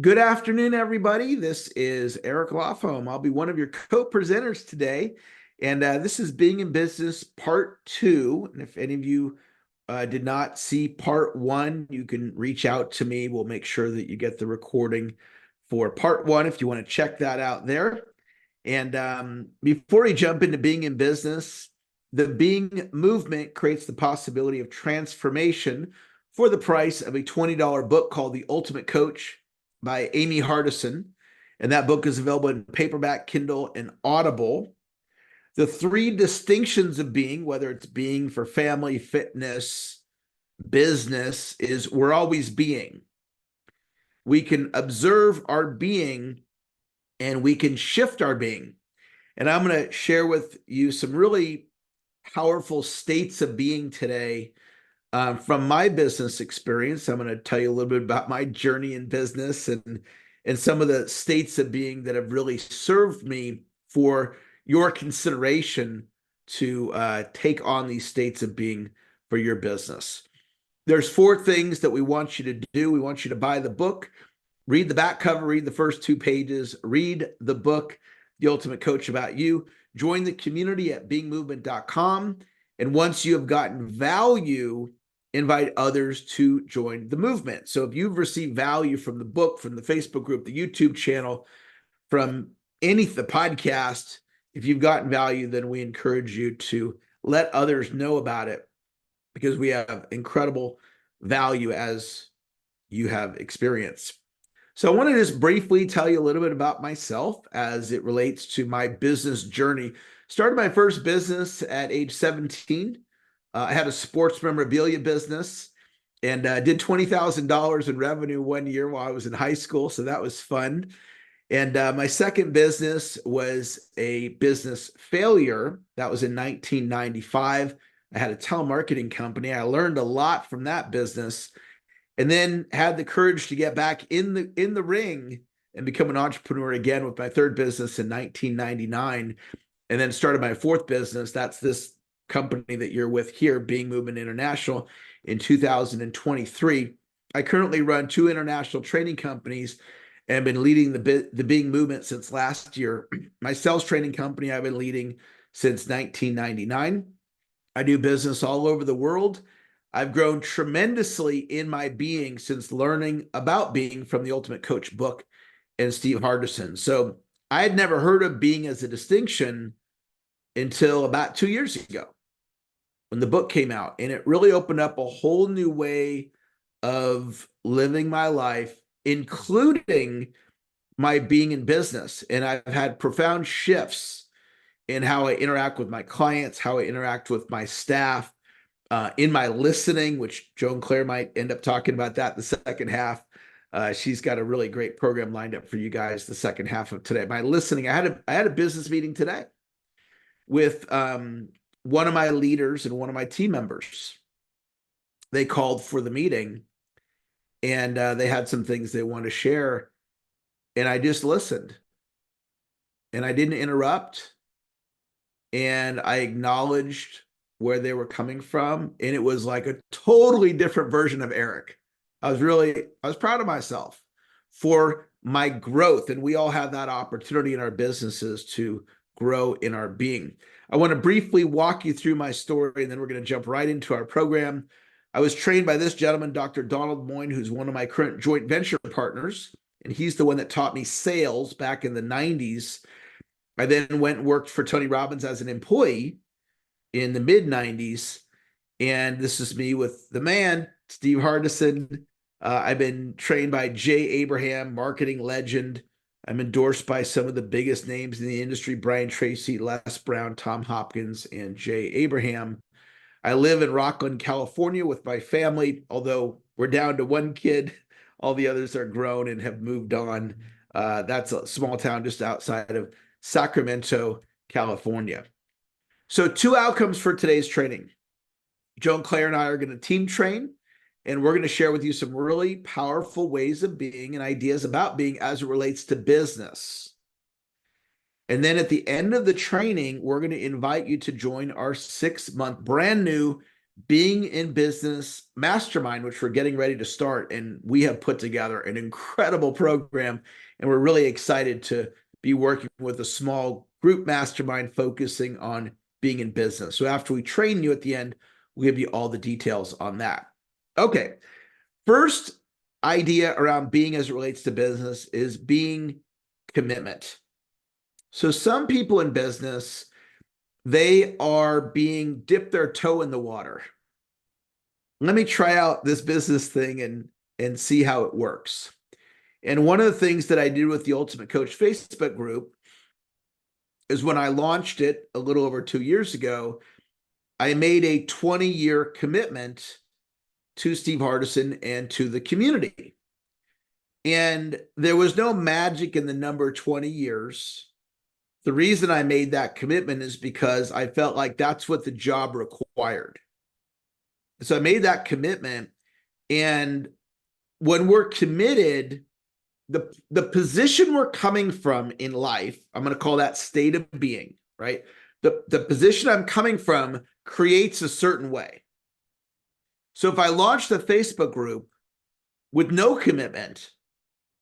Good afternoon, everybody. This is Eric Lofholm. I'll be one of your co-presenters today. And this is Being in Business Part 2. And if any of you did not see Part 1, you can reach out to me. We'll make sure that you get the recording for Part 1 if you want to check that out there. And before we jump into being in business, the Being movement creates the possibility of transformation for the price of a $20 book called The Ultimate Coach by Amy Hardison. And that book is available in paperback, Kindle, and Audible. The three distinctions of being, whether it's being for family, fitness, business, is we're always being. We can observe our being and we can shift our being. And I'm going to share with you some really powerful states of being today from my business experience. I'm going to tell you a little bit about my journey in business and some of the states of being that have really served me for your consideration to take on these states of being for your business. There's four things that we want you to do. We want you to buy the book, read the back cover, read the first 2 pages, read the book, The Ultimate Coach About You, join the community at beingmovement.com. And once you have gotten value, invite others to join the movement. So if you've received value from the book, from the Facebook group, the YouTube channel, from the podcast, if you've gotten value, then we encourage you to let others know about it because we have incredible value as you have experienced. So I want to just briefly tell you a little bit about myself as it relates to my business journey. Started my first business at age 17. I had a sports memorabilia business and did $20,000 in revenue 1 year while I was in high school. So that was fun. And my second business was a business failure. That was in 1995. I had a telemarketing company. I learned a lot from that business and then had the courage to get back in the ring and become an entrepreneur again with my third business in 1999, and then started my fourth business. That's this company that you're with here, Being Movement International, in 2023. I currently run 2 international training companies and been leading the Being Movement since last year. My sales training company I've been leading since 1999. I do business all over the world. I've grown tremendously in my being since learning about being from the Ultimate Coach book and Steve Hardison. So I had never heard of being as a distinction until about 2 years ago when the book came out. And it really opened up a whole new way of living my life, including my being in business. And I've had profound shifts in how I interact with my clients, how I interact with my staff, in my listening, which Joan-Claire might end up talking about that the second half. She's got a really great program lined up for you guys the second half of today. My listening, I had a business meeting today with one of my leaders and one of my team members. They called for the meeting and they had some things they wanted to share. And I just listened and I didn't interrupt. And I acknowledged where they were coming from. And it was like a totally different version of Eric. I was proud of myself for my growth. And we all have that opportunity in our businesses to grow in our being. I want to briefly walk you through my story, and then we're going to jump right into our program. I was trained by this gentleman, Dr. Donald Moyne, who's one of my current joint venture partners. And he's the one that taught me sales back in the 90s. I then went and worked for Tony Robbins as an employee in the mid 90s. And this is me with the man, Steve Hardison. I've been trained by Jay Abraham, marketing legend. I'm endorsed by some of the biggest names in the industry, Brian Tracy, Les Brown, Tom Hopkins, and Jay Abraham. I live in Rockland, California with my family, although we're down to 1 kid. All the others are grown and have moved on. That's a small town just outside of Sacramento, California. So 2 outcomes for today's training. Joan-Claire and I are going to team train, and we're going to share with you some really powerful ways of being and ideas about being as it relates to business. And then at the end of the training, we're going to invite you to join our 6-month brand new Being in Business Mastermind, which we're getting ready to start. And we have put together an incredible program, and we're really excited to be working with a small group mastermind focusing on being in business. So after we train you at the end, we'll give you all the details on that. Okay. First idea around being as it relates to business is being commitment. So some people in business, they are being dipped their toe in the water. Let me try out this business thing and see how it works. And one of the things that I did with the Ultimate Coach Facebook group is when I launched it a little over 2 years ago, I made a 20-year commitment to Steve Hardison and to the community. And there was no magic in the number 20 years. The reason I made that commitment is because I felt like that's what the job required. So I made that commitment. And when we're committed, the position we're coming from in life, I'm going to call that state of being, right? The position I'm coming from creates a certain way. So if I launched a Facebook group with no commitment,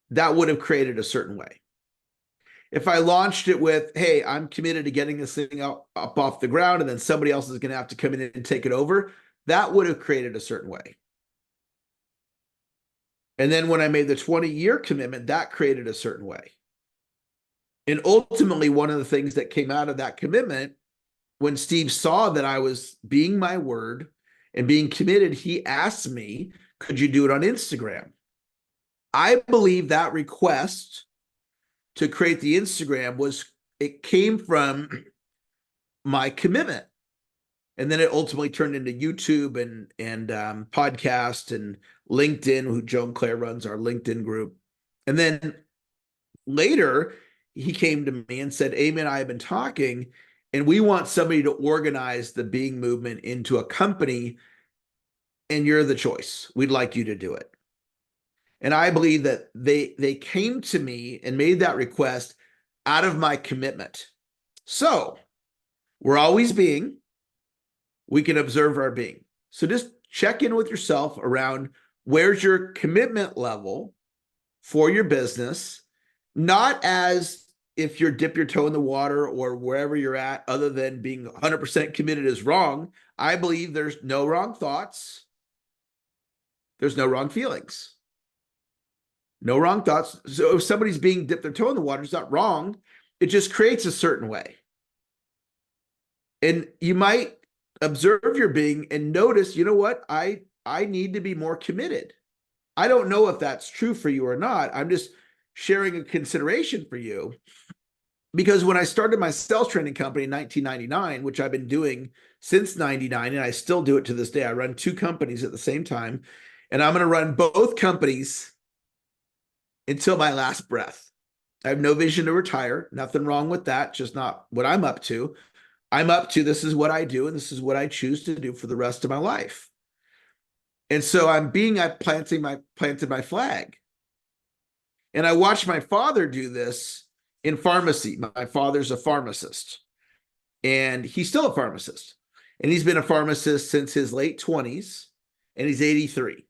that would have created a certain way. If I launched it with, hey, I'm committed to getting this thing up off the ground, and then somebody else is going to have to come in and take it over, that would have created a certain way. And then when I made the 20-year commitment, that created a certain way. And ultimately, one of the things that came out of that commitment, when Steve saw that I was being my word and being committed, he asked me, could you do it on Instagram? I believe that request to create the Instagram it came from my commitment. And then it ultimately turned into YouTube and podcast and LinkedIn, who Joan-Claire runs our LinkedIn group. And then later, he came to me and said, Amy and I have been talking, and we want somebody to organize the Being movement into a company, and you're the choice. We'd like you to do it. And I believe that they came to me and made that request out of my commitment. So we're always being. We can observe our being. So just check in with yourself around where's your commitment level for your business, not as if you're dip your toe in the water or wherever you're at, other than being 100% committed is wrong. I believe there's no wrong thoughts. There's no wrong feelings. No wrong thoughts. So if somebody's being dipped their toe in the water, it's not wrong. It just creates a certain way. And you might observe your being and notice, you know what? I need to be more committed. I don't know if that's true for you or not. I'm just sharing a consideration for you. Because when I started my sales training company in 1999, which I've been doing since 99, and I still do it to this day, I run two companies at the same time, and I'm going to run both companies until my last breath. I have no vision to retire. Nothing wrong with that. Just not what I'm up to. I'm up to this is what I do, and this is what I choose to do for the rest of my life. And so I planted my flag. And I watched my father do this in pharmacy. My father's a pharmacist, and he's still a pharmacist. And he's been a pharmacist since his late 20s, and he's 83.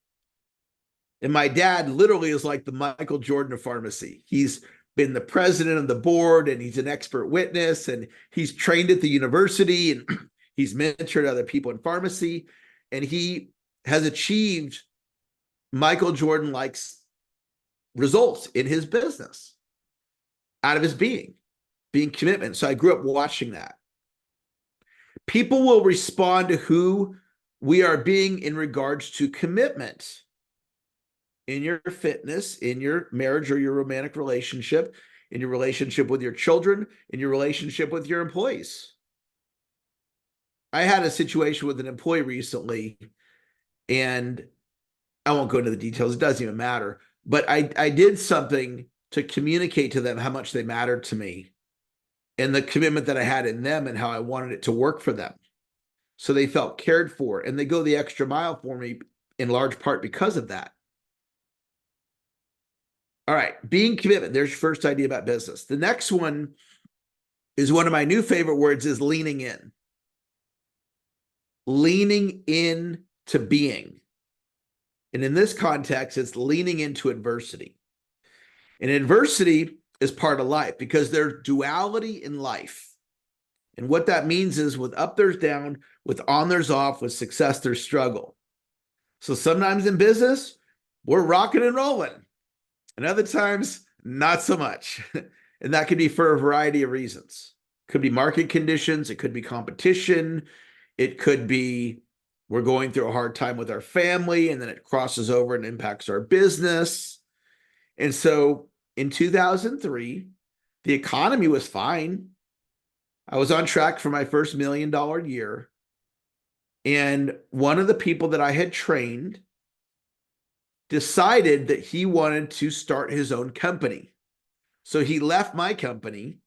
And my dad literally is like the Michael Jordan of pharmacy. He's been the president of the board, and he's an expert witness, and he's trained at the university, and he's mentored other people in pharmacy, and he has achieved Michael Jordan-like results in his business out of his being commitment. So I grew up watching that. People will respond to who we are being in regards to commitment. In your fitness, in your marriage or your romantic relationship, in your relationship with your children, in your relationship with your employees. I had a situation with an employee recently, and I won't go into the details. It doesn't even matter. But I did something to communicate to them how much they mattered to me and the commitment that I had in them and how I wanted it to work for them. So they felt cared for, and they go the extra mile for me in large part because of that. All right, being commitment. There's your first idea about business. The next one is one of my new favorite words is leaning in. leaning in to being. And in this context, it's leaning into adversity. And adversity is part of life because there's duality in life. And what that means is with up, there's down, with on, there's off, with success, there's struggle. So sometimes in business, we're rocking and rolling. And other times, not so much. And that could be for a variety of reasons. It could be market conditions. It could be competition. It could be we're going through a hard time with our family, and then it crosses over and impacts our business. And so in 2003, the economy was fine. I was on track for my first $1 million year. And one of the people that I had trained decided that he wanted to start his own company. So he left my company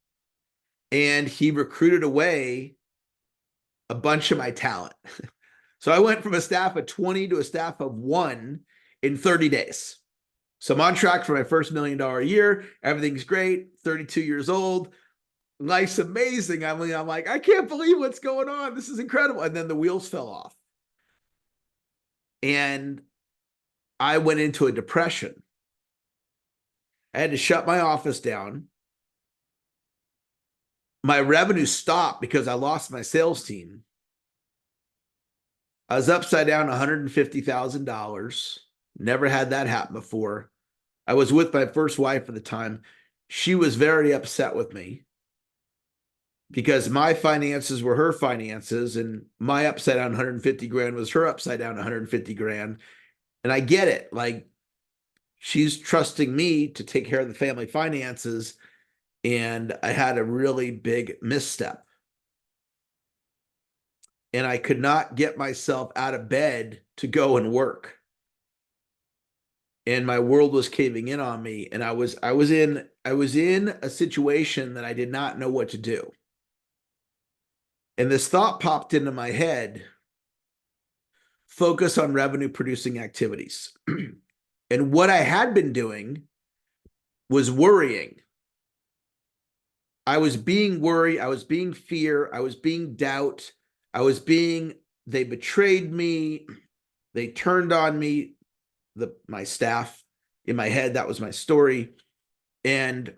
and he recruited away a bunch of my talent. So I went from a staff of 20 to a staff of 1 in 30 days. So I'm on track for my first $1 million year. Everything's great. 32 years old. Life's amazing. I'm like, I can't believe what's going on. This is incredible. And then the wheels fell off. And I went into a depression. I had to shut my office down. My revenue stopped because I lost my sales team. I was upside down $150,000. Never had that happen before. I was with my first wife at the time. She was very upset with me because my finances were her finances and my upside down 150 grand was her upside down 150 grand. And I get it. Like, she's trusting me to take care of the family finances. And I had a really big misstep. And I could not get myself out of bed to go and work. And my world was caving in on me. And I was in a situation that I did not know what to do. And this thought popped into my head: focus on revenue producing activities. And what I had been doing was worrying. I was being worry. I was being fear. I was being doubt. They betrayed me. They turned on me, my staff. In my head, that was my story. And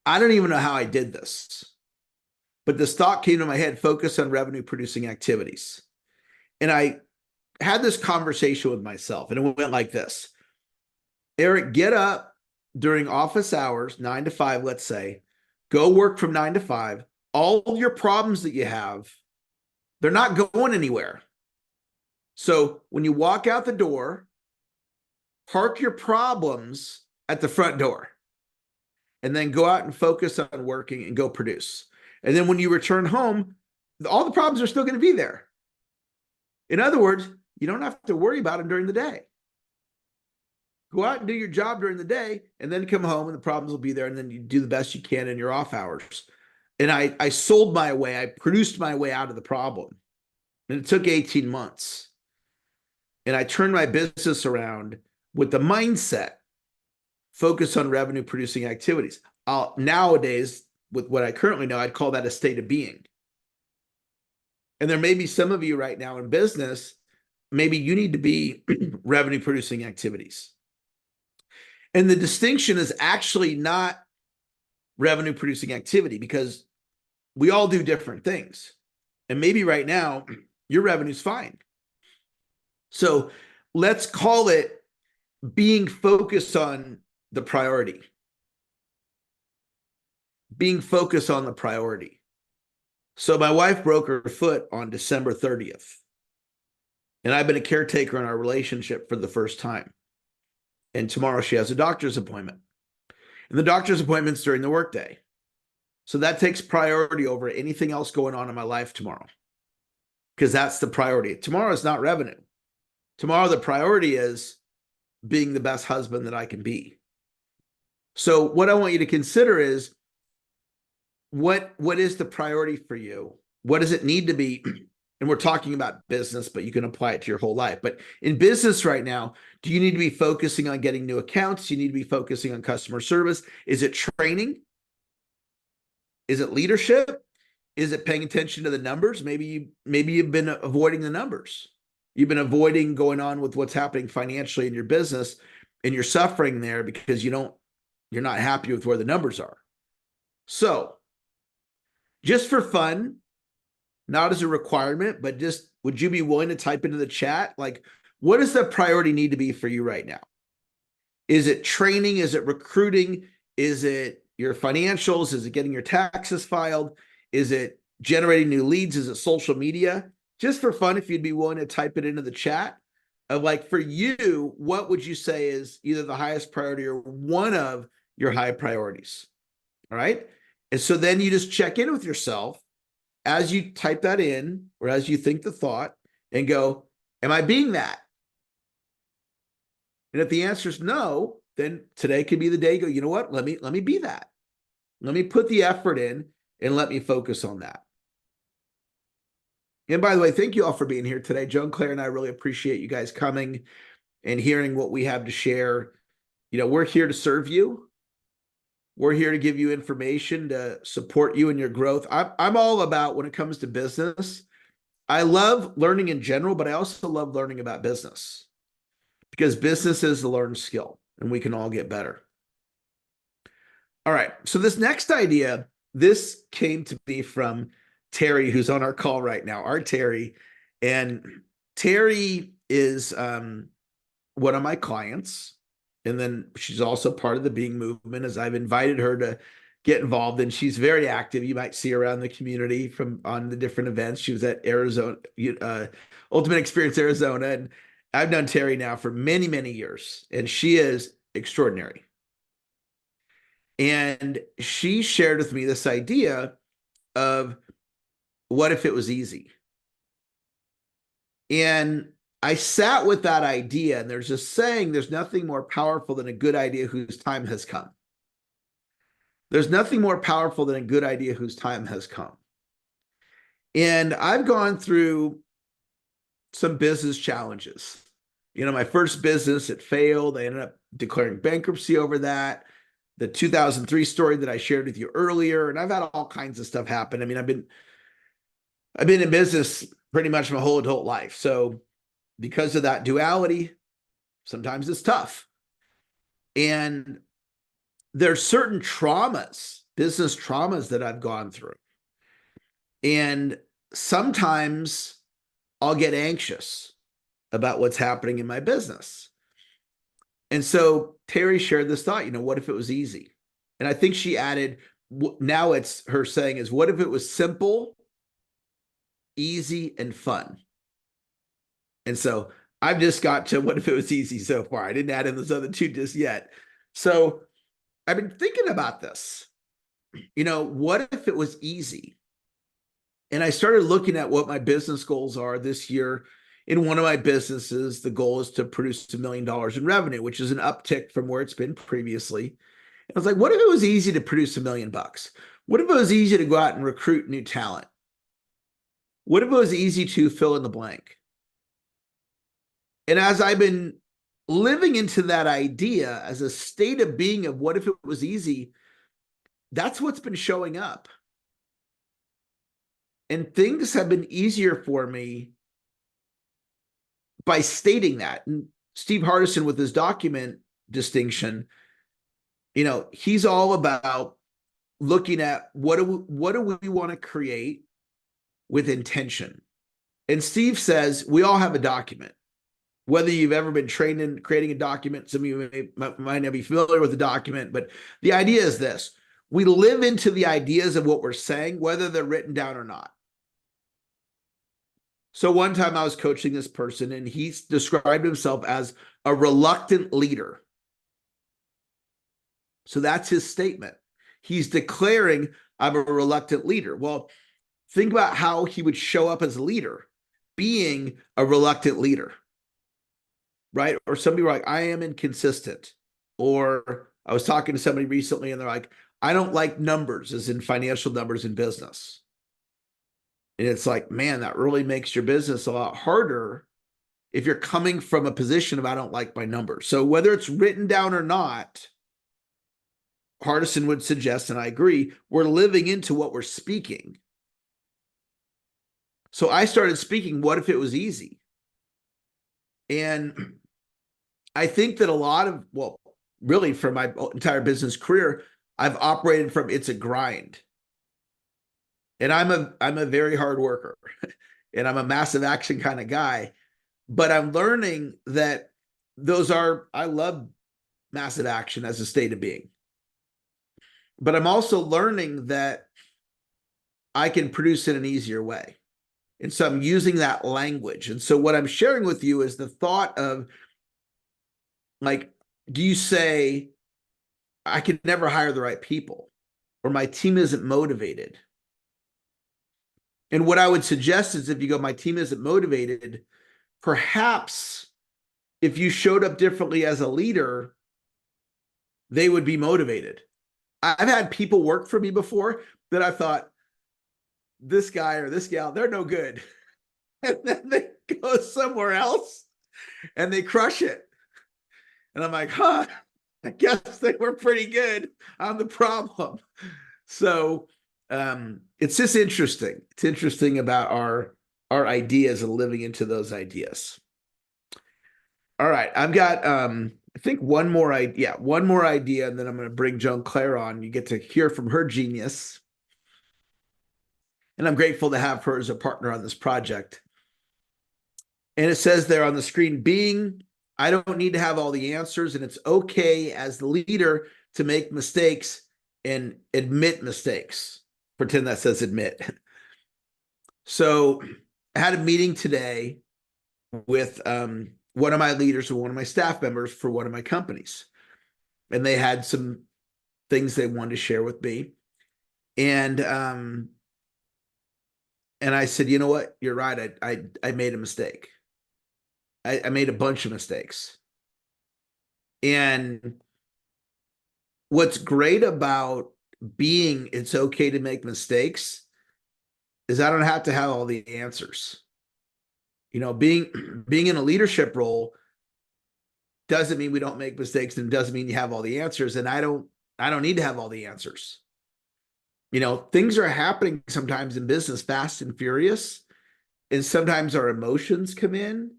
I don't even know how I did this. But this thought came to my head: focus on revenue producing activities. And I had this conversation with myself, and it went like this: Eric, get up during office hours, 9 to 5, let's say, go work from 9 to 5. All of your problems that you have, they're not going anywhere. So when you walk out the door, park your problems at the front door, and then go out and focus on working and go produce. And then when you return home, all the problems are still going to be there. In other words, you don't have to worry about them during the day. Go out and do your job during the day, and then come home and the problems will be there, and then you do the best you can in your off hours. And I sold my way, I produced my way out of the problem. And it took 18 months. And I turned my business around with the mindset: focus on revenue producing activities. Nowadays, with what I currently know, I'd call that a state of being. And there may be some of you right now in business, maybe you need to be revenue producing activities. And the distinction is actually not revenue producing activity, because we all do different things. And maybe right now your revenue's fine. So let's call it being focused on the priority. Being focused on the priority. So my wife broke her foot on December 30th. And I've been a caretaker in our relationship for the first time. And tomorrow she has a doctor's appointment. And the doctor's appointment's during the workday. So that takes priority over anything else going on in my life tomorrow, because that's the priority. Tomorrow is not revenue. Tomorrow, the priority is being the best husband that I can be. So what I want you to consider is, what is the priority for you? What does it need to be? And we're talking about business, but you can apply it to your whole life. But in business right now, do you need to be focusing on getting new accounts? Do you need to be focusing on customer service? Is it training? Is it leadership? Is it paying attention to the numbers? Maybe you've been avoiding the numbers. You've been avoiding going on with what's happening financially in your business, and you're suffering there because you're not happy with where the numbers are. So, just for fun, not as a requirement, but just would you be willing to type into the chat, like, what does the priority need to be for you right now? Is it training? Is it recruiting? Is it your financials? Is it getting your taxes filed? Is it generating new leads? Is it social media? Just for fun, if you'd be willing to type it into the chat of, like, for you, what would you say is either the highest priority or one of your high priorities? All right. And so then you just check in with yourself as you type that in or as you think the thought and go, am I being that? And if the answer is no, then today could be the day you go, you know what? Let me be that. Let me put the effort in and let me focus on that. And by the way, thank you all for being here today. Joan-Claire and I really appreciate you guys coming and hearing what we have to share. You know, we're here to serve you. We're here to give you information to support you in your growth. I'm all about, when it comes to business, I love learning in general, but I also love learning about business because business is a learned skill and we can all get better. All right. So this next idea, this came to me from Terry, who's on our call right now, our Terry. And Terry is one of my clients. And then she's also part of the Being Movement, as I've invited her to get involved. And she's very active. You might see her around the community on the different events. She was at Arizona, Ultimate Experience Arizona. And I've known Terry now for many, many years. And she is extraordinary. And she shared with me this idea of, what if it was easy? And I sat with that idea, and there's a saying, there's nothing more powerful than a good idea whose time has come. There's nothing more powerful than a good idea whose time has come. And I've gone through some business challenges. You know, my first business, it failed. I ended up declaring bankruptcy over that. The 2003 story that I shared with you earlier, and I've had all kinds of stuff happen. I mean, I've been in business pretty much my whole adult life. So because of that duality, sometimes it's tough. And there's certain traumas, business traumas that I've gone through. And sometimes I'll get anxious about what's happening in my business. And so Terry shared this thought, you know, what if it was easy? And I think she added, now it's her saying is, what if it was simple, easy, and fun? And so I've just got to what if it was easy so far. I didn't add in those other two just yet. So I've been thinking about this. You know, what if it was easy? And I started looking at what my business goals are this year. In one of my businesses, the goal is to produce $1 million in revenue, which is an uptick from where it's been previously. And I was like, what if it was easy to produce $1 million? What if it was easy to go out and recruit new talent? What if it was easy to fill in the blank? And as I've been living into that idea as a state of being of what if it was easy, that's what's been showing up. And things have been easier for me by stating that. And Steve Hardison, with his document distinction, you know, he's all about looking at what do we want to create with intention. And Steve says we all have a document. Whether you've ever been trained in creating a document, some of you might not be familiar with the document, but the idea is this: we live into the ideas of what we're saying, whether they're written down or not. So one time I was coaching this person, and he described himself as a reluctant leader. So that's his statement. He's declaring, I'm a reluctant leader. Well, think about how he would show up as a leader, being a reluctant leader. Right? Or some people are like, I am inconsistent. Or I was talking to somebody recently and they're like, I don't like numbers, as in financial numbers in business. And it's like, man, that really makes your business a lot harder if you're coming from a position of, I don't like my numbers. So whether it's written down or not, Hardison would suggest, and I agree, we're living into what we're speaking. So I started speaking, what if it was easy? And I think that a lot of, well, really for my entire business career, I've operated from it's a grind. And I'm a very hard worker and I'm a massive action kind of guy, but I'm learning that I love massive action as a state of being. But I'm also learning that I can produce in an easier way. And so I'm using that language. And so what I'm sharing with you is the thought of, like, do you say, I can never hire the right people, or my team isn't motivated? And what I would suggest is, if you go, my team isn't motivated, perhaps if you showed up differently as a leader, they would be motivated. I've had people work for me before that I thought, this guy or this gal, they're no good. And then they go somewhere else and they crush it. And I'm like, I guess they were pretty good. I'm the problem. So it's just interesting. It's interesting about our ideas and living into those ideas. All right, I've got I think one more idea, and then I'm going to bring Joan-Claire on. You get to hear from her genius, and I'm grateful to have her as a partner on this project. And it says there on the screen, I don't need to have all the answers, and it's okay as the leader to make mistakes and admit mistakes. Pretend that says admit. So I had a meeting today with one of my leaders and one of my staff members for one of my companies. And they had some things they wanted to share with me. And I said, you know what? You're right. I made a mistake. I made a bunch of mistakes. And what's great about being it's okay to make mistakes is I don't have to have all the answers. You know, being in a leadership role doesn't mean we don't make mistakes, and doesn't mean you have all the answers. And I don't need to have all the answers. You know, things are happening sometimes in business fast and furious, and sometimes our emotions come in.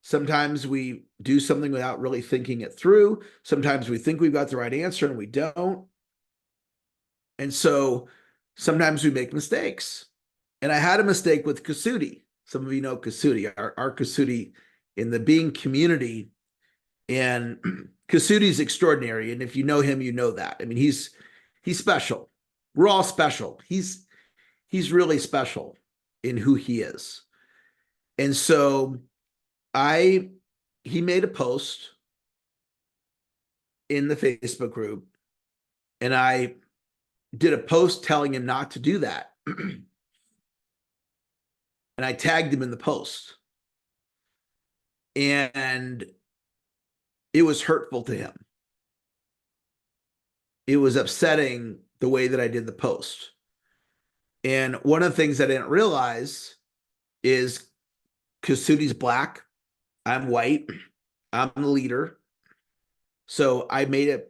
Sometimes we do something without really thinking it through. Sometimes we think we've got the right answer and we don't. And so sometimes we make mistakes. And I had a mistake with Kasudi. Some of you know Kasudi, our Kasudi in the Being community. And Kasudi's extraordinary. And if you know him, you know that. I mean, he's special. We're all special. He's really special in who he is. And so he made a post in the Facebook group, and I did a post telling him not to do that. And I tagged him in the post. And it was hurtful to him. It was upsetting the way that I did the post. And one of the things I didn't realize is Kasudi's black. I'm white. I'm the leader. So I made a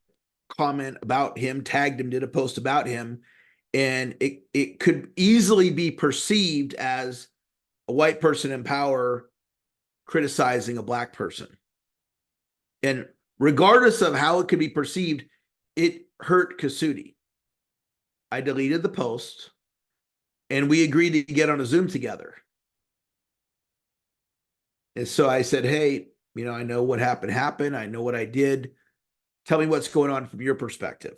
comment about him, tagged him, did a post about him. And it could easily be perceived as a white person in power criticizing a black person. And regardless of how it could be perceived, it hurt Kasudi. I deleted the post, and we agreed to get on a Zoom together. And so I said, hey, you know, I know what happened. I know what I did. Tell me what's going on from your perspective.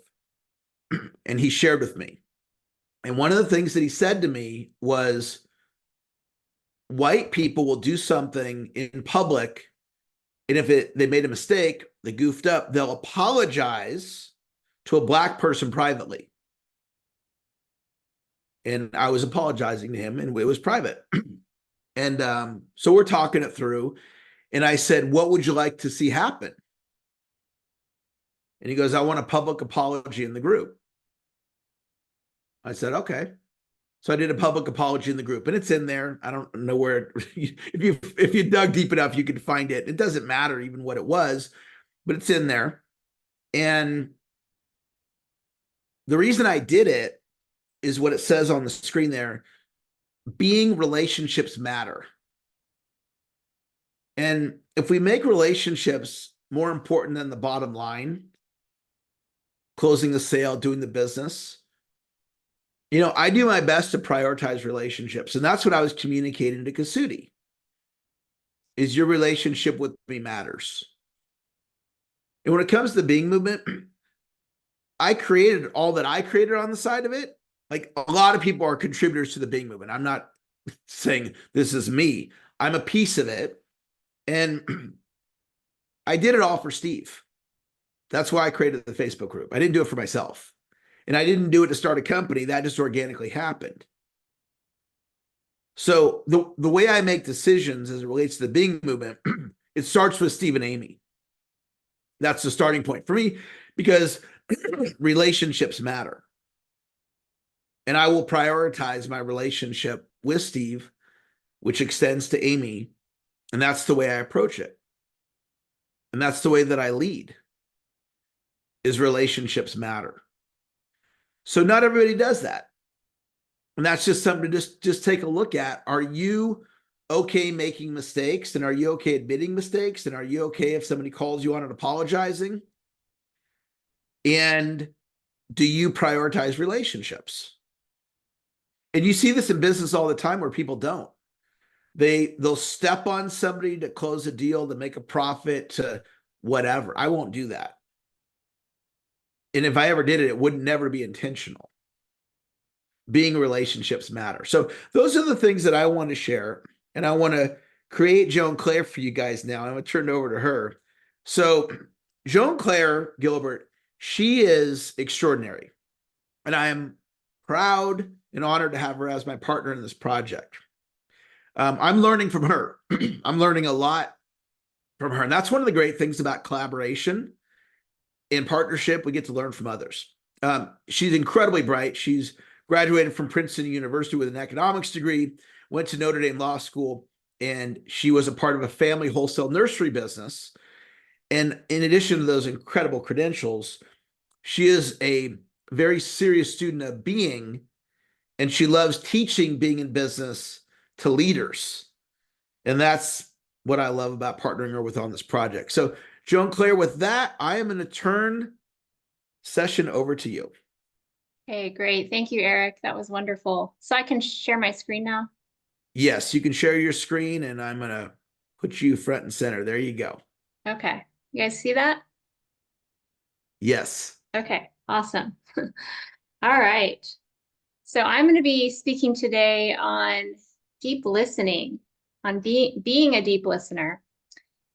And he shared with me. And one of the things that he said to me was, white people will do something in public, and if they made a mistake, they goofed up, they'll apologize to a black person privately. And I was apologizing to him, and it was private. And so we're talking it through. And I said, what would you like to see happen? And he goes, I want a public apology in the group. I said, okay. So I did a public apology in the group, and it's in there. I don't know where, if you dug deep enough, you could find it. It doesn't matter even what it was, but it's in there. And the reason I did it is what it says on the screen there. being relationships matter. And if we make relationships more important than the bottom line, closing the sale, doing the business, I do my best to prioritize relationships. And that's what I was communicating to Kasudi, is your relationship with me matters. And when it comes to the being movement, I created all that I created on the side of it. Like, a lot of people are contributors to the being movement. I'm not saying this is me. I'm a piece of it. And I did it all for Steve. That's why I created the Facebook group. I didn't do it for myself. And I didn't do it to start a company. That just organically happened. So the way I make decisions as it relates to the being movement, it starts with Steve and Amy. That's the starting point for me, because relationships matter. And I will prioritize my relationship with Steve, which extends to Amy. And that's the way I approach it. And that's the way that I lead, is relationships matter. So not everybody does that. And that's just something to just take a look at. Are you okay making mistakes? And are you okay admitting mistakes? And are you okay if somebody calls you on it apologizing? And do you prioritize relationships? And you see this in business all the time where people don't. They'll step on somebody to close a deal, to make a profit, to whatever. I won't do that. And if I ever did it, it would never be intentional. Being relationships matter. So those are the things that I want to share. And I want to create Joan-Claire for you guys now. I'm going to turn it over to her. So Joan-Claire Gilbert, she is extraordinary. And I am proud and honored to have her as my partner in this project. I'm learning from her. I'm learning a lot from her. And that's one of the great things about collaboration. In partnership, we get to learn from others. She's incredibly bright. She's graduated from Princeton University with an economics degree, went to Notre Dame Law School, and she was a part of a family wholesale nursery business. And in addition to those incredible credentials, she is a very serious student of being, and she loves teaching being in business to leaders. And that's what I love about partnering her with on this project. So Joan-Claire, with that, I am going to turn session over to you. Okay, great. Thank you, Eric. That was wonderful. So I can share my screen now? Yes, you can share your screen, and I'm going to put you front and center. There you go. Okay. You guys see that? Yes. Okay, awesome. All right. So I'm going to be speaking today on deep listening, on being a deep listener.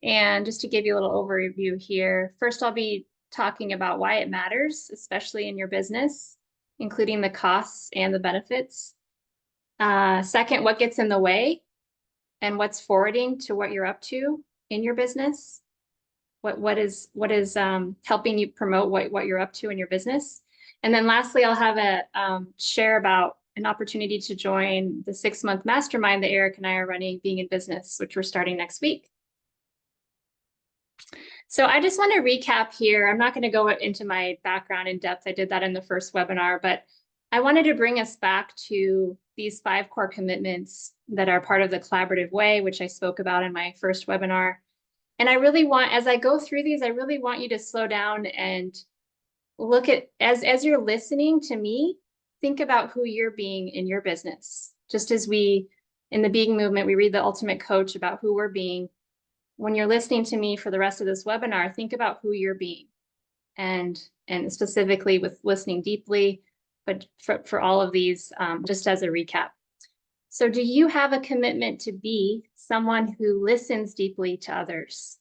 And just to give you a little overview here, first I'll be talking about why it matters, especially in your business, including the costs and the benefits. Second, what gets in the way and what's forwarding to what you're up to in your business. What is helping you promote what you're up to in your business. And then lastly, I'll have a share about an opportunity to join the 6-month mastermind that Eric and I are running, Being in Business, which we're starting next week. So I just want to recap here. I'm not going to go into my background in depth. I did that in the first webinar, but I wanted to bring us back to these 5 core commitments that are part of the collaborative way, which I spoke about in my first webinar. And I really want, as I go through these, I really want you to slow down and look at, as you're listening to me, think about who you're being in your business. Just as we, in the Being Movement, we read the Ultimate Coach about who we're being. When you're listening to me for the rest of this webinar, think about who you're being, and specifically with listening deeply, but for all of these, just as a recap. So do you have a commitment to be someone who listens deeply to others,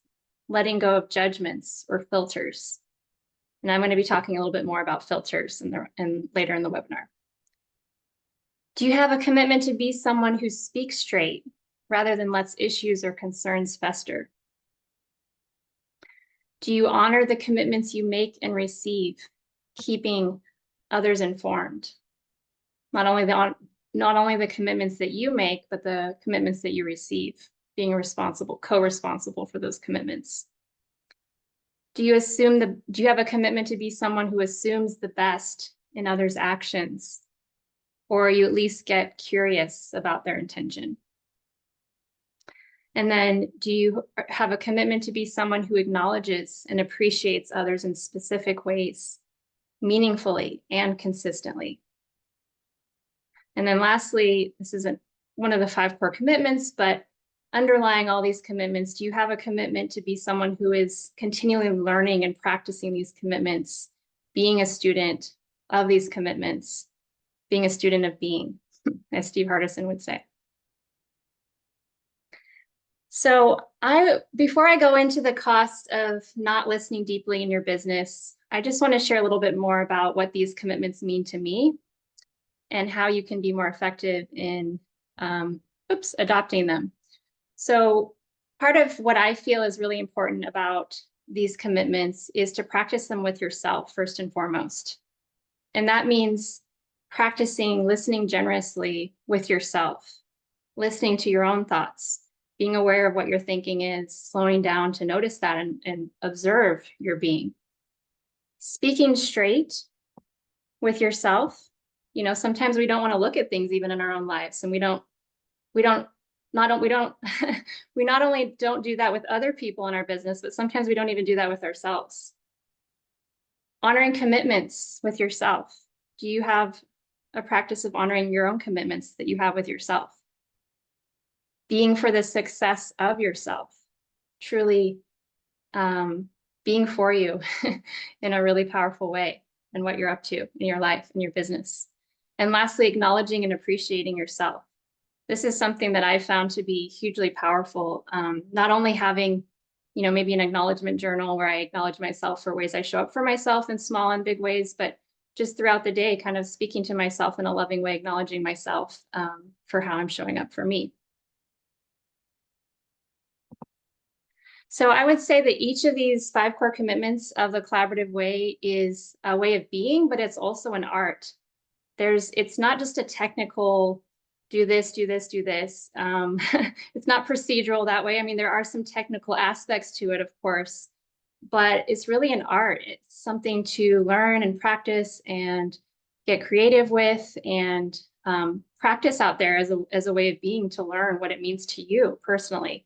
letting go of judgments or filters? And I'm going to be talking a little bit more about filters later in the webinar. Do you have a commitment to be someone who speaks straight rather than lets issues or concerns fester? Do you honor the commitments you make and receive, keeping others informed? Not only the commitments that you make, but the commitments that you receive, being responsible, co-responsible for those commitments. Do you have a commitment to be someone who assumes the best in others' actions, or you at least get curious about their intention? And then do you have a commitment to be someone who acknowledges and appreciates others in specific ways, meaningfully and consistently? And then lastly, this isn't one of the 5 core commitments, but underlying all these commitments, do you have a commitment to be someone who is continually learning and practicing these commitments, being a student of these commitments, being a student of being, as Steve Hardison would say? So before I go into the cost of not listening deeply in your business, I just want to share a little bit more about what these commitments mean to me and how you can be more effective in adopting them. So part of what I feel is really important about these commitments is to practice them with yourself first and foremost. And that means practicing listening generously with yourself, listening to your own thoughts, being aware of what your thinking is, slowing down to notice that and observe your being. Speaking straight with yourself. You know, sometimes we don't want to look at things even in our own lives, and we not only don't do that with other people in our business, but sometimes we don't even do that with ourselves. Honoring commitments with yourself. Do you have a practice of honoring your own commitments that you have with yourself? Being for the success of yourself, truly being for you in a really powerful way and what you're up to in your life and your business. And lastly, acknowledging and appreciating yourself. This is something that I found to be hugely powerful. Not only having, you know, maybe an acknowledgement journal where I acknowledge myself for ways I show up for myself in small and big ways, but just throughout the day, kind of speaking to myself in a loving way, acknowledging myself for how I'm showing up for me. So I would say that each of these 5 core commitments of the collaborative way is a way of being, but it's also an art. It's not just a technical do this, do this, do this. It's not procedural that way. I mean, there are some technical aspects to it, of course, but it's really an art. It's something to learn and practice and get creative with and practice out there as a way of being, to learn what it means to you personally.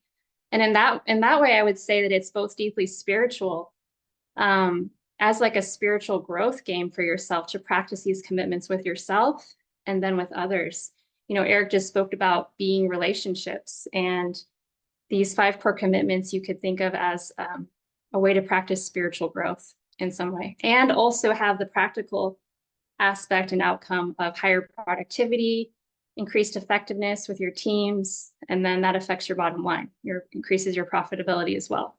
And in that way, I would say that it's both deeply spiritual, as like a spiritual growth game for yourself to practice these commitments with yourself and then with others. You know, Eric just spoke about being relationships, and these 5 core commitments you could think of as a way to practice spiritual growth in some way, and also have the practical aspect and outcome of higher productivity, increased effectiveness with your teams, and then that affects your bottom line, increases your profitability as well.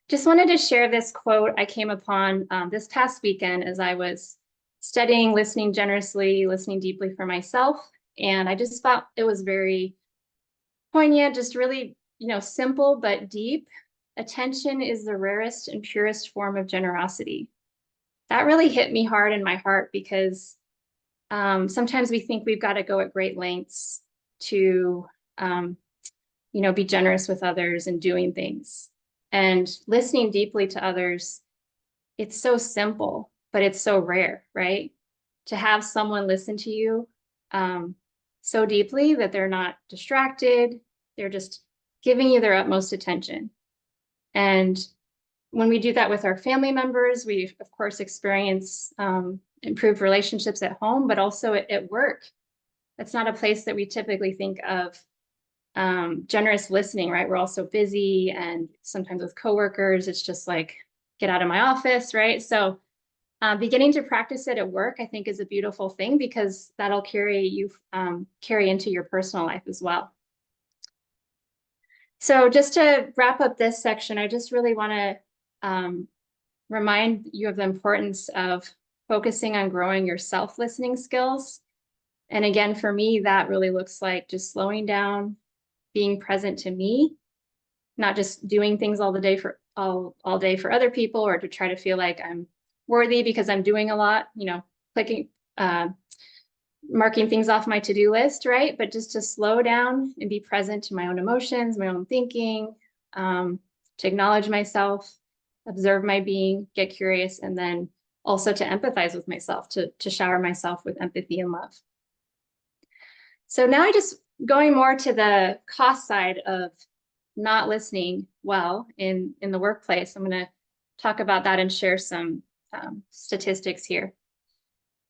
Just wanted to share this quote I came upon this past weekend as I was studying listening generously, listening deeply for myself. And I just thought it was very poignant, just really, you know, simple but deep. Attention is the rarest and purest form of generosity. That really hit me hard in my heart, because sometimes we think we've got to go at great lengths to, you know, be generous with others and doing things. And listening deeply to others, it's so simple, but it's so rare, right? To have someone listen to you so deeply that they're not distracted, they're just giving you their utmost attention. And when we do that with our family members, we, of course, experience improved relationships at home, but also at work. That's not a place that we typically think of generous listening, right? We're all so busy, and sometimes with coworkers, it's just like, get out of my office, right? So beginning to practice it at work, I think, is a beautiful thing, because that'll carry into your personal life as well. So just to wrap up this section, I just really want to remind you of the importance of focusing on growing your self-listening skills. And again, for me, that really looks like just slowing down, being present to me, not just doing things all day for other people, or to try to feel like I'm worthy because I'm doing a lot, you know, marking things off my to-do list, right? But just to slow down and be present to my own emotions, my own thinking, to acknowledge myself, observe my being, get curious, and then also to empathize with myself, to shower myself with empathy and love. So now I just going more to the cost side of not listening well in the workplace. I'm going to talk about that and share some statistics here.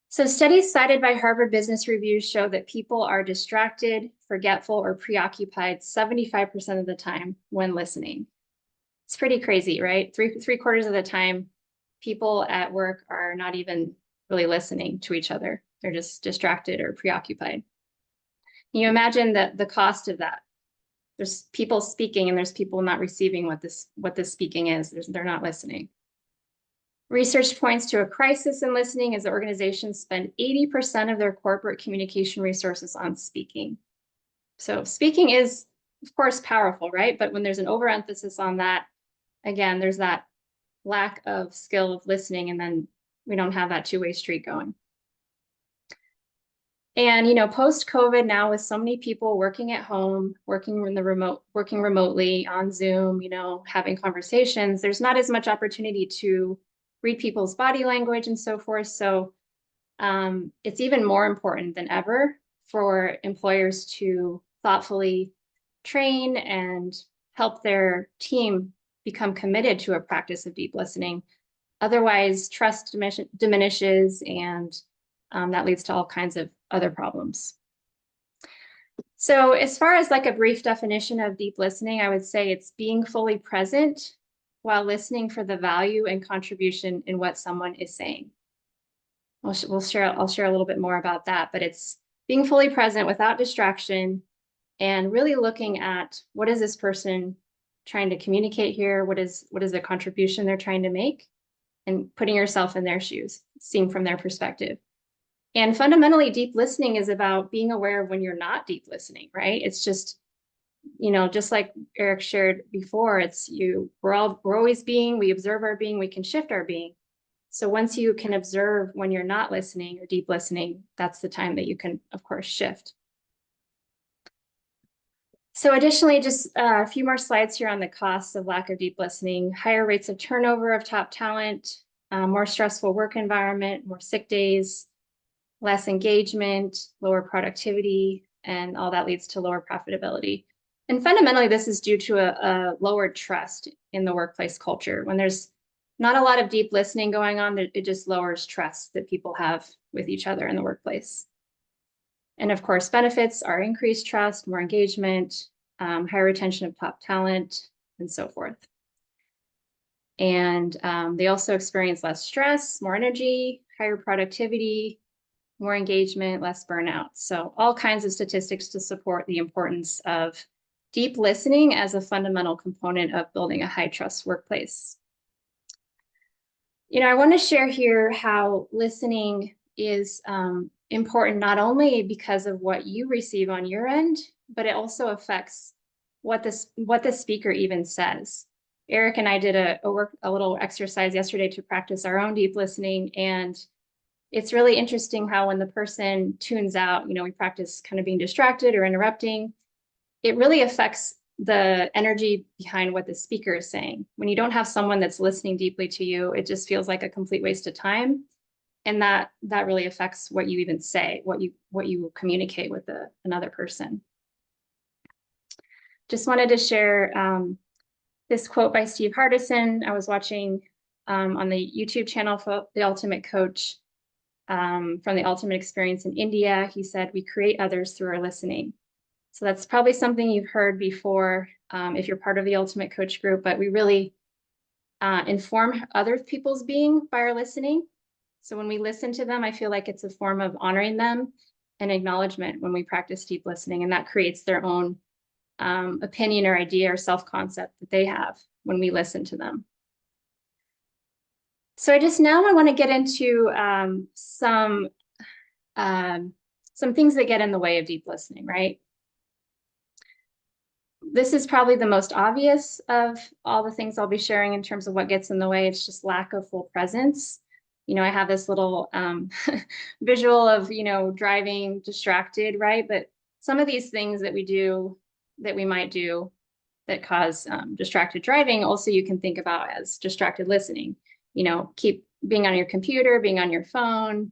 So studies cited by Harvard Business Review show that people are distracted, forgetful, or preoccupied 75% of the time when listening. It's pretty crazy, right? Three quarters of the time, people at work are not even really listening to each other. They're just distracted or preoccupied. Can you imagine the cost of that? There's people speaking and there's people not receiving what this speaking is. They're not listening. Research points to a crisis in listening as organizations spend 80% of their corporate communication resources on speaking. So speaking is, of course, powerful, right? But when there's an overemphasis on that, again, there's that lack of skill of listening, and then we don't have that two-way street going. And, post-COVID now, with so many people working at home, working remotely on Zoom, having conversations, there's not as much opportunity to read people's body language and so forth. So it's even more important than ever for employers to thoughtfully train and help their team become committed to a practice of deep listening. Otherwise, trust diminishes, and that leads to all kinds of other problems. So as far as like a brief definition of deep listening, I would say it's being fully present while listening for the value and contribution in what someone is saying. I'll share a little bit more about that, but it's being fully present without distraction and really looking at what is this person trying to communicate here? What is the contribution they're trying to make, and putting yourself in their shoes, seeing from their perspective. And fundamentally, deep listening is about being aware of when you're not deep listening, right? It's just, just like Eric shared before, we're always being, we observe our being, we can shift our being. So once you can observe when you're not listening or deep listening, that's the time that you can, of course, shift. So additionally, just a few more slides here on the costs of lack of deep listening: higher rates of turnover of top talent, more stressful work environment, more sick days, less engagement, lower productivity, and all that leads to lower profitability. And fundamentally, this is due to a lowered trust in the workplace culture. When there's not a lot of deep listening going on, it just lowers trust that people have with each other in the workplace. And of course, benefits are increased trust, more engagement, higher retention of top talent, and so forth. And they also experience less stress, more energy, higher productivity, more engagement, less burnout. So all kinds of statistics to support the importance of deep listening as a fundamental component of building a high trust workplace. I want to share here how listening is important, not only because of what you receive on your end, but it also affects what the speaker even says. Eric and I did a little exercise yesterday to practice our own deep listening, and it's really interesting how when the person tunes out, we practice kind of being distracted or interrupting, it really affects the energy behind what the speaker is saying. When you don't have someone that's listening deeply to you, it just feels like a complete waste of time. And that really affects what you even say, what you communicate with another person. Just wanted to share this quote by Steve Hardison. I was watching on the YouTube channel for The Ultimate Coach from The Ultimate Experience in India. He said, "We create others through our listening." So that's probably something you've heard before if you're part of the Ultimate Coach group, but we really inform other people's being by our listening. So when we listen to them, I feel like it's a form of honoring them and acknowledgement when we practice deep listening, and that creates their own opinion or idea or self-concept that they have when we listen to them. So I want to get into some things that get in the way of deep listening, right? This is probably the most obvious of all the things I'll be sharing in terms of what gets in the way. It's just lack of full presence. I have this little visual of, driving distracted, right? But some of these things that we might do that cause distracted driving, also you can think about as distracted listening. Keep being on your computer, being on your phone,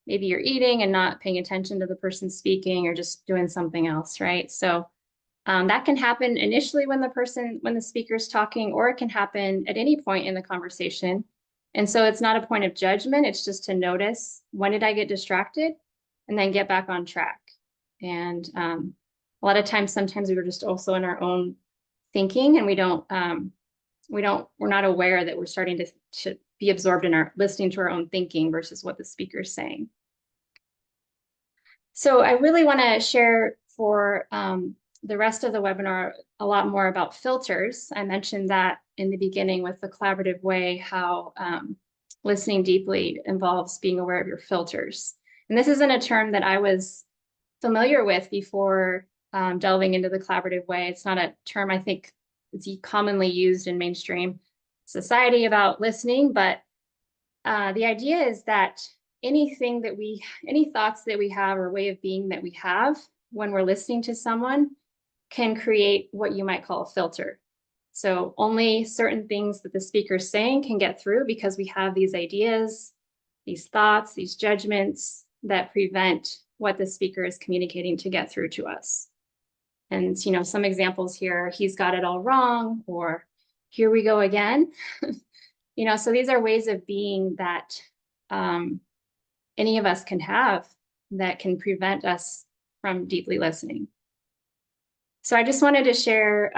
maybe you're eating and not paying attention to the person speaking or just doing something else, right? So that can happen initially when the speaker is talking, or it can happen at any point in the conversation. And so it's not a point of judgment. It's just to notice, when did I get distracted, and then get back on track. And a lot of times, sometimes we're just also in our own thinking, and we're not aware that we're starting to be absorbed in our listening to our own thinking versus what the speaker is saying. So I really want to share for the rest of the webinar a lot more about filters. I mentioned that in the beginning with the collaborative way, how listening deeply involves being aware of your filters. And this isn't a term that I was familiar with before delving into the collaborative way. It's not a term I think is commonly used in mainstream society about listening, but the idea is that any thoughts that we have or way of being that we have when we're listening to someone can create what you might call a filter. So only certain things that the speaker is saying can get through because we have these ideas, these thoughts, these judgments that prevent what the speaker is communicating to get through to us. And, some examples here: he's got it all wrong, or here we go again. So these are ways of being that any of us can have that can prevent us from deeply listening. So I just wanted to share,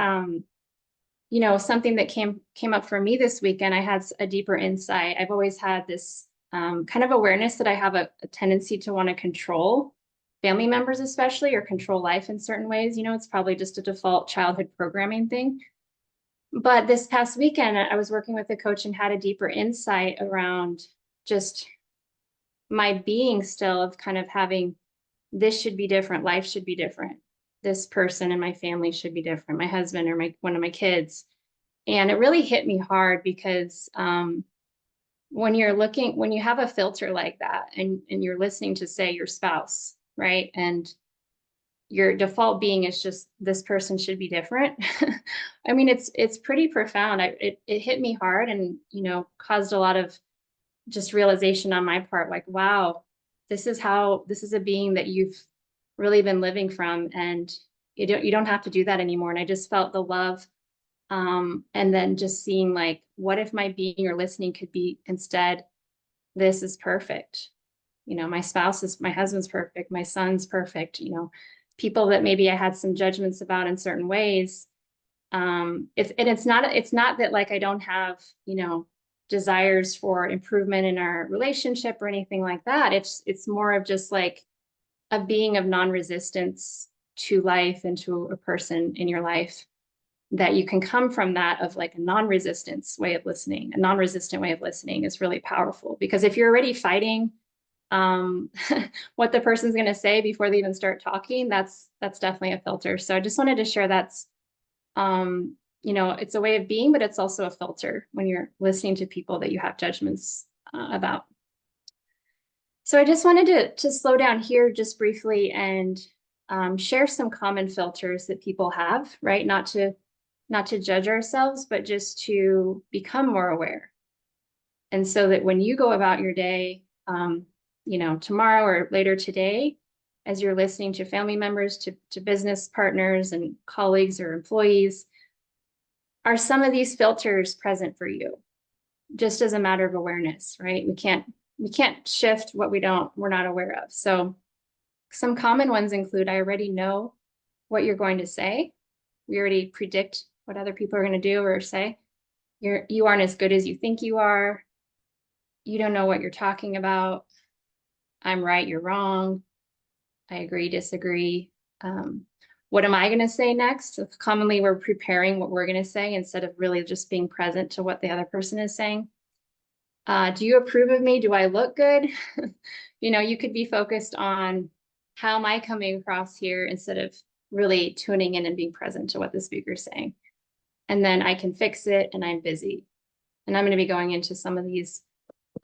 something that came up for me this weekend. I had a deeper insight. I've always had this kind of awareness that I have a tendency to want to control family members, especially, or control life in certain ways. It's probably just a default childhood programming thing. But this past weekend, I was working with a coach and had a deeper insight around just my being still of kind of having, this should be different, life should be different, this person and my family should be different, my husband or one of my kids. And it really hit me hard because when you have a filter like that, and you're listening to, say, your spouse, right? And your default being is just, this person should be different. I mean, it's pretty profound. It hit me hard, and caused a lot of just realization on my part, like, wow, this is a being that you've really been living from, and you don't have to do that anymore. And I just felt the love, and then just seeing, like, what if my being or listening could be instead, this is perfect. My husband's perfect, my son's perfect, people that maybe I had some judgments about in certain ways. It's not that, like, I don't have, desires for improvement in our relationship or anything like that. It's more of just like a being of non-resistance to life and to a person in your life, that you can come from that, of like a non-resistance way of listening. A non-resistant way of listening is really powerful, because if you're already fighting what the person's going to say before they even start talking, that's definitely a filter. So I just wanted to share that's it's a way of being, but it's also a filter when you're listening to people that you have judgments about. So I just wanted to slow down here just briefly and share some common filters that people have, right? Not to judge ourselves, but just to become more aware. And so that when you go about your day, tomorrow or later today, as you're listening to family members, to business partners and colleagues or employees, are some of these filters present for you, just as a matter of awareness, right? We can't shift what we're not aware of. So some common ones include, I already know what you're going to say. We already predict what other people are going to do or say. You aren't as good as you think you are. You don't know what you're talking about. I'm right, you're wrong. I agree, disagree. What am I going to say next? So commonly, we're preparing what we're going to say instead of really just being present to what the other person is saying. Do you approve of me? Do I look good? You could be focused on, how am I coming across here, instead of really tuning in and being present to what the speaker's saying. And then, I can fix it, and I'm busy. And I'm going to be going into some of these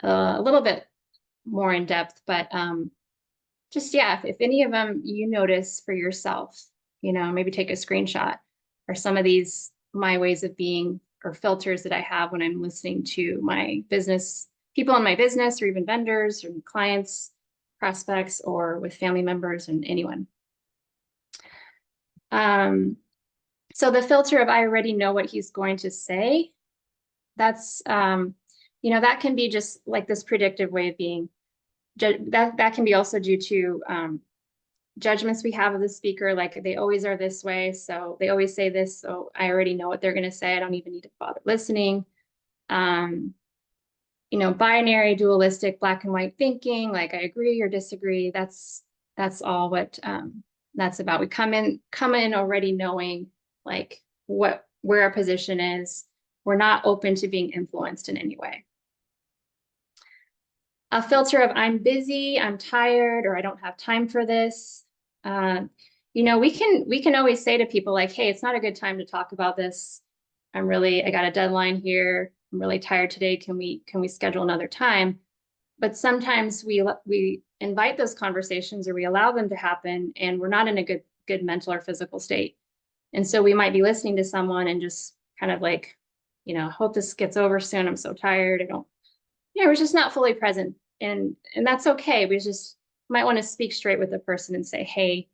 a little bit more in depth, but if any of them you notice for yourself, maybe take a screenshot, or some of these, my ways of being or filters that I have when I'm listening to my business people in my business or even vendors or clients, prospects, or with family members and anyone. So the filter of I already know what he's going to say, that's, that can be just like this predictive way of being. That can be also due to judgments we have of the speaker, like they always are this way, so they always say this, so I already know what they're going to say. I don't even need to bother listening. Binary, dualistic, black and white thinking, like I agree or disagree. That's all what that's about. We come in already knowing like where our position is. We're not open to being influenced in any way. A filter of I'm busy, I'm tired, or I don't have time for this. We can always say to people like, hey, it's not a good time to talk about this. I got a deadline here. I'm really tired today. Can we schedule another time? But sometimes we invite those conversations or we allow them to happen and we're not in a good mental or physical state. And so we might be listening to someone and just kind of like, hope this gets over soon. I'm so tired. We're just not fully present. And that's okay. We just might want to speak straight with the person and say, hey,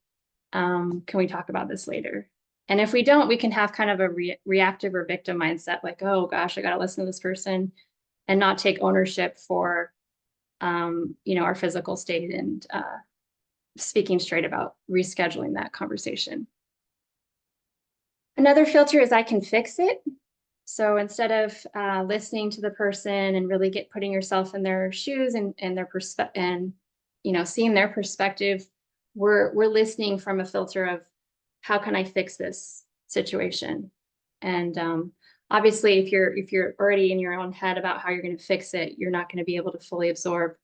can we talk about this later? And if we don't, we can have kind of a reactive or victim mindset, like, oh gosh, I got to listen to this person and not take ownership for, our physical state and speaking straight about rescheduling that conversation. Another filter is I can fix it. So instead of listening to the person and really putting yourself in their shoes and their perspective and, seeing their perspective, we're listening from a filter of how can I fix this situation? And obviously, if you're already in your own head about how you're going to fix it, you're not going to be able to fully absorb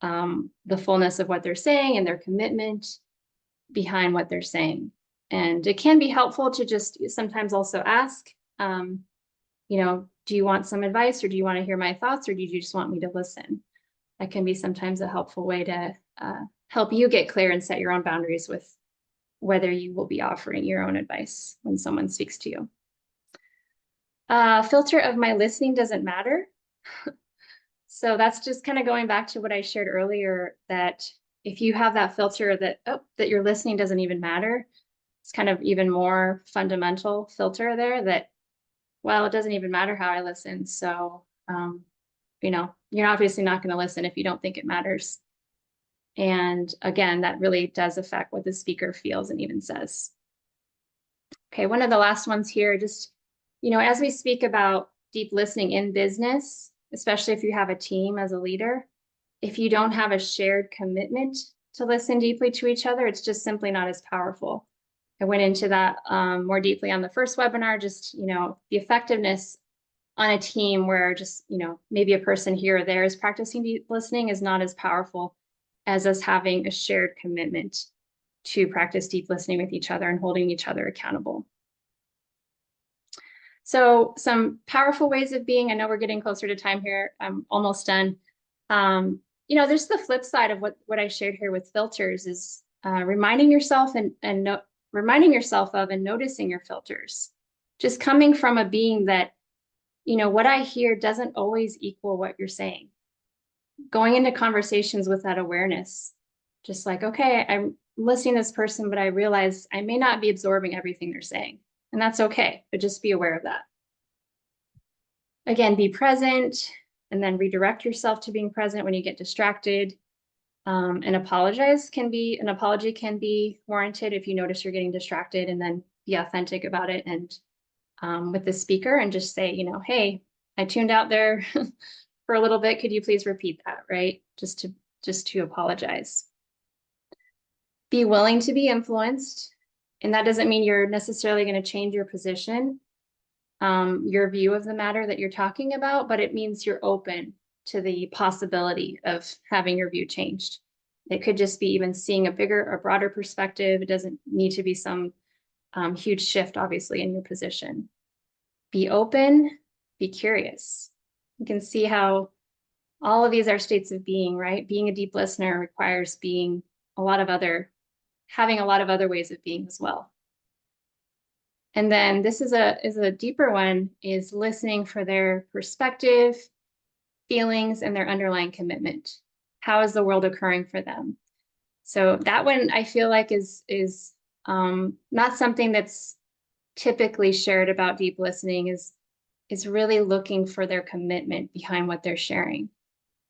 the fullness of what they're saying and their commitment behind what they're saying. And it can be helpful to just sometimes also ask, do you want some advice or do you want to hear my thoughts or do you just want me to listen? That can be sometimes a helpful way to help you get clear and set your own boundaries with whether you will be offering your own advice when someone speaks to you. Filter of my listening doesn't matter. So that's just kind of going back to what I shared earlier, that if you have that filter that your listening doesn't even matter, it's kind of even more fundamental filter there that, well, it doesn't even matter how I listen. So, you're obviously not going to listen if you don't think it matters. And again, that really does affect what the speaker feels and even says. Okay, one of the last ones here, just, as we speak about deep listening in business, especially if you have a team as a leader, if you don't have a shared commitment to listen deeply to each other, it's just simply not as powerful. I went into that more deeply on the first webinar, just, the effectiveness on a team where just, maybe a person here or there is practicing deep listening is not as powerful as us having a shared commitment to practice deep listening with each other and holding each other accountable. So some powerful ways of being, I know we're getting closer to time here. I'm almost done. There's the flip side of what I shared here with filters is reminding yourself reminding yourself of and noticing your filters. Just coming from a being that, what I hear doesn't always equal what you're saying. Going into conversations with that awareness, just like, okay, I'm listening to this person, but I realize I may not be absorbing everything they're saying. And that's okay, but just be aware of that. Again, be present and then redirect yourself to being present when you get distracted. An apology can be warranted if you notice you're getting distracted, and then be authentic about it and with the speaker and just say, hey, I tuned out there for a little bit. Could you please repeat that, right? Just to apologize. Be willing to be influenced. And that doesn't mean you're necessarily going to change your position, your view of the matter that you're talking about, but it means you're open to the possibility of having your view changed. It could just be even seeing a bigger or broader perspective. It doesn't need to be some huge shift, obviously, in your position. Be open, be curious. You can see how all of these are states of being, right? Being a deep listener requires having a lot of other ways of being as well. And then this is a deeper one, is listening for their perspective, feelings, and their underlying commitment. How is the world occurring for them? So that one I feel like is not something that's typically shared about deep listening, is really looking for their commitment behind what they're sharing.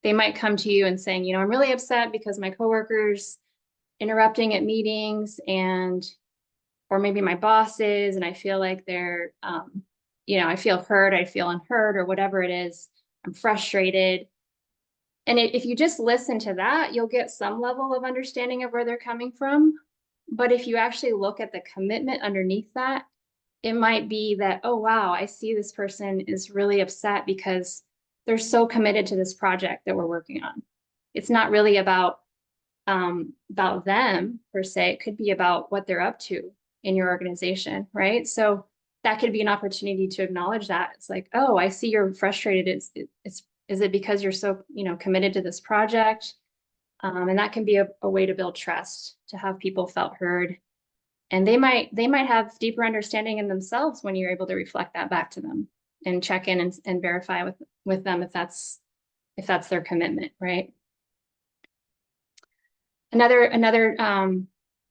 They might come to you and saying, I'm really upset because my coworkers interrupting at meetings, or maybe my bosses, and I feel like they're, I feel hurt, I feel unheard, or whatever it is. I'm frustrated. And if you just listen to that, you'll get some level of understanding of where they're coming from. But if you actually look at the commitment underneath that, it might be that, oh, wow, I see this person is really upset because they're so committed to this project that we're working on. It's not really about them per se. It could be about what they're up to in your organization, right? So that could be an opportunity to acknowledge that. It's like, oh, I see you're frustrated. Is it because you're so, committed to this project? And that can be a way to build trust, to have people felt heard. And they might have deeper understanding in themselves when you're able to reflect that back to them and check in and verify with them if that's their commitment, right? Another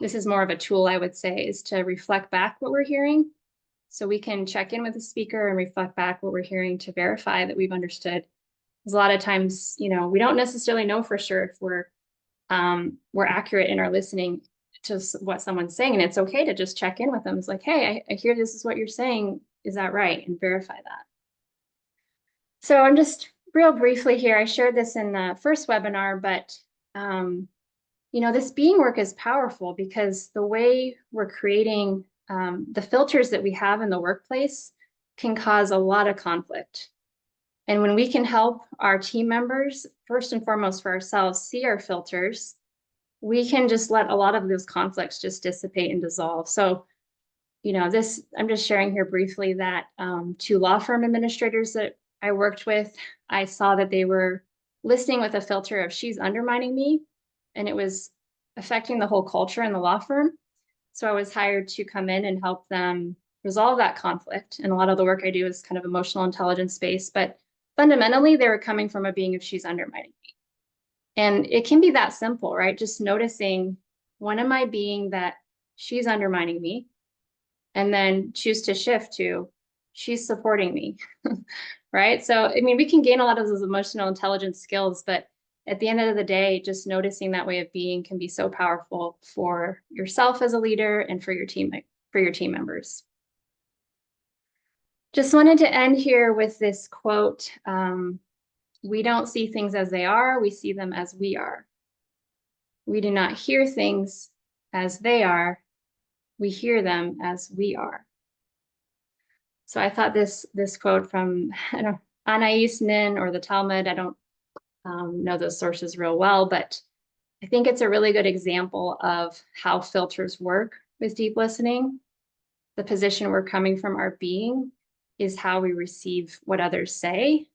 this is more of a tool, I would say, is to reflect back what we're hearing. So we can check in with the speaker and reflect back what we're hearing to verify that we've understood. Because a lot of times, we don't necessarily know for sure if we're accurate in our listening to what someone's saying. And it's okay to just check in with them. It's like, hey, I hear this is what you're saying. Is that right? And verify that. So I'm just real briefly here. I shared this in the first webinar, but this being work is powerful because the way we're creating the filters that we have in the workplace can cause a lot of conflict. And when we can help our team members, first and foremost for ourselves, see our filters, we can just let a lot of those conflicts just dissipate and dissolve. So, I'm just sharing here briefly that 2 law firm administrators that I worked with, I saw that they were listening with a filter of she's undermining me, and it was affecting the whole culture in the law firm. So I was hired to come in and help them resolve that conflict. And a lot of the work I do is kind of emotional intelligence based, but fundamentally they were coming from a being of she's undermining me. And it can be that simple, right? Just noticing, when am I being that she's undermining me? And then choose to shift to she's supporting me, right? So, we can gain a lot of those emotional intelligence skills, but at the end of the day, just noticing that way of being can be so powerful for yourself as a leader and for your team members. Just wanted to end here with this quote. We don't see things as they are, we see them as we are. We do not hear things as they are, we hear them as we are. So I thought this quote from Anais Nin or the Talmud, I don't know those sources real well, but I think it's a really good example of how filters work with deep listening. The position we're coming from, our being, is how we receive what others say.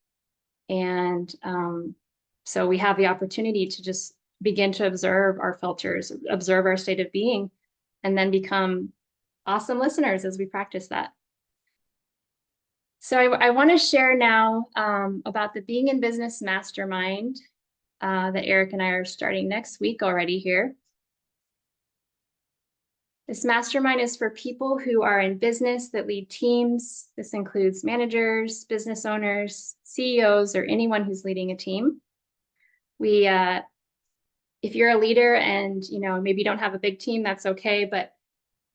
And so we have the opportunity to just begin to observe our filters, observe our state of being, and then become awesome listeners as we practice that. So I want to share now about the Being in Business Mastermind that Eric and I are starting next week already here. This mastermind is for people who are in business that lead teams. This includes managers, business owners, CEOs, or anyone who's leading a team. If you're a leader and maybe you don't have a big team, that's okay. But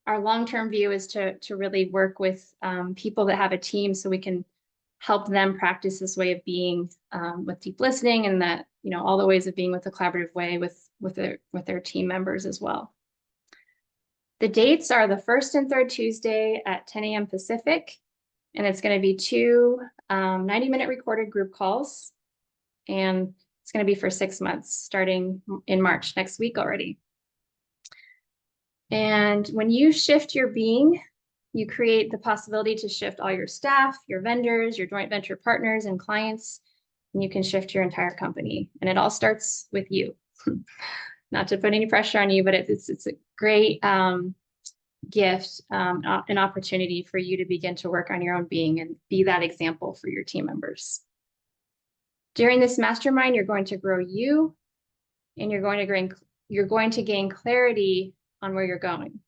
our long-term view is to really work with people that have a team, so we can help them practice this way of being with deep listening, and that all the ways of being with a collaborative way with their team members as well. The dates are the 1st and 3rd Tuesday at 10 a.m. Pacific, and it's going to be 2 90-minute recorded group calls, and it's going to be for 6 months, starting in March, next week already. And when you shift your being, you create the possibility to shift all your staff, your vendors, your joint venture partners and clients, and you can shift your entire company. And it all starts with you. Not to put any pressure on you, but it's a great gift, an opportunity for you to begin to work on your own being and be that example for your team members. During this mastermind, you're going to grow you, and you're going to gain clarity on where you're going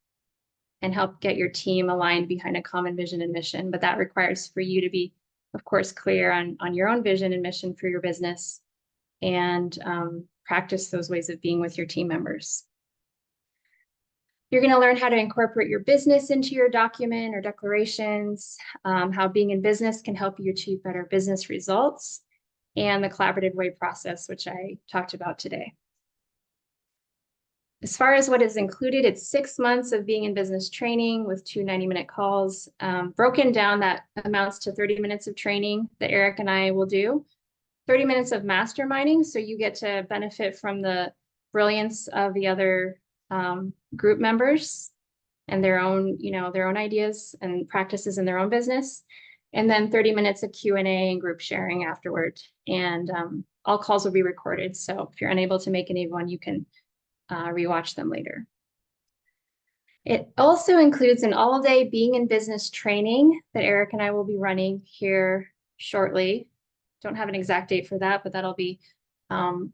and help get your team aligned behind a common vision and mission. But that requires for you to be, of course, clear on your own vision and mission for your business, and practice those ways of being with your team members. You're going to learn how to incorporate your business into your document or declarations, how being in business can help you achieve better business results, and the collaborative way process, which I talked about today. As far as what is included, it's 6 months of being in business training with 2 90-minute calls. Broken down, that amounts to 30 minutes of training that Eric and I will do, 30 minutes of masterminding, so you get to benefit from the brilliance of the other group members and their own ideas and practices in their own business. And then 30 minutes of Q&A and group sharing afterward. And all calls will be recorded. So if you're unable to make any one, you can rewatch them later. It also includes an all-day being in business training that Eric and I will be running here shortly. Don't have an exact date for that, but that'll be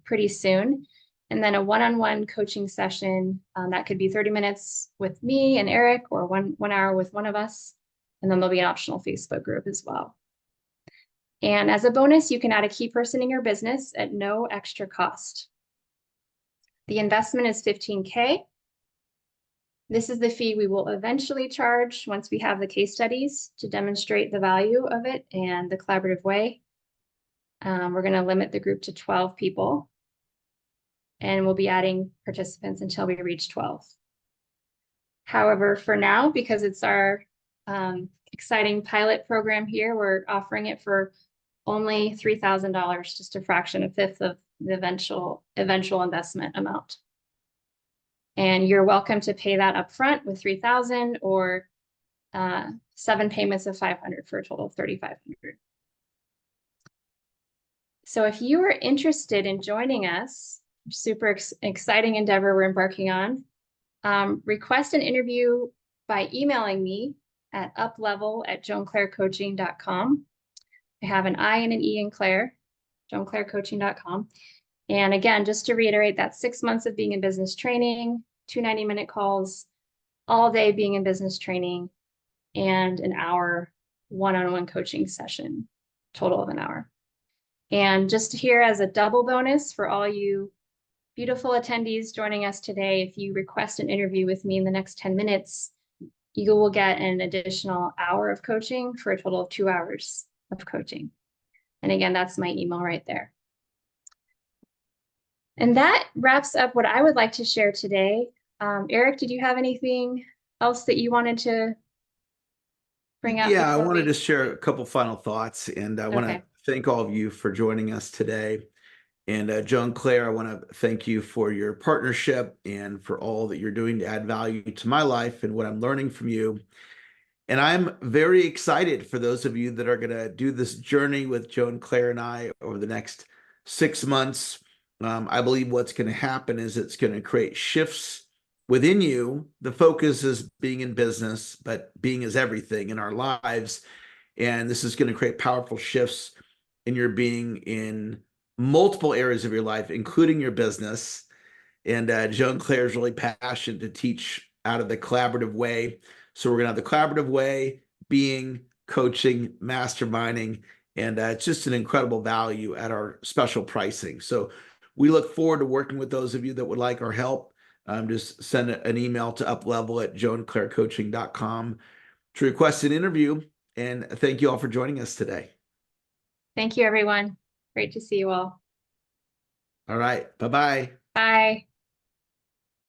pretty soon. And then a one-on-one coaching session that could be 30 minutes with me and Eric, or one hour with one of us. And then there'll be an optional Facebook group as well. And as a bonus, you can add a key person in your business at no extra cost. The investment is $15K. This is the fee we will eventually charge once we have the case studies to demonstrate the value of it and the collaborative way. We're going to limit the group to 12 people, and we'll be adding participants until we reach 12. However, for now, because it's our exciting pilot program here, we're offering it for only $3,000, just a fraction, a fifth of the eventual investment amount. And you're welcome to pay that upfront with $3,000, or 7 payments of $500 for a total of $3,500. So if you are interested in joining us, super exciting endeavor we're embarking on, request an interview by emailing me at uplevel@joanclairecoaching.com. I have an I and an E in Claire, joanclairecoaching.com. And again, just to reiterate, that's 6 months of being in business training, 2 90-minute calls, all day being in business training, and an hour one-on-one coaching session, total of an hour. And just here as a double bonus for all you beautiful attendees joining us today, if you request an interview with me in the next 10 minutes, you will get an additional hour of coaching for a total of 2 hours of coaching. And again, that's my email right there. And that wraps up what I would like to share today. Eric, did you have anything else that you wanted to bring up? Yeah, I wanted to share a couple final thoughts, and I want to Okay. thank all of you for joining us today. And Joan-Claire, I want to thank you for your partnership and for all that you're doing to add value to my life and what I'm learning from you. And I'm very excited for those of you that are going to do this journey with Joan-Claire and I over the next 6 months. I believe what's going to happen is it's going to create shifts within you. The focus is being in business, but being is everything in our lives. And this is going to create powerful shifts in your being in multiple areas of your life, including your business. And Joan-Claire is really passionate to teach out of the collaborative way. So we're going to have the collaborative way, being, coaching, masterminding, and it's just an incredible value at our special pricing. So we look forward to working with those of you that would like our help. Just send an email to uplevel@joanclairecoaching.com to request an interview. And thank you all for joining us today. Thank you, everyone. Great to see you all. All right. Bye-bye. Bye.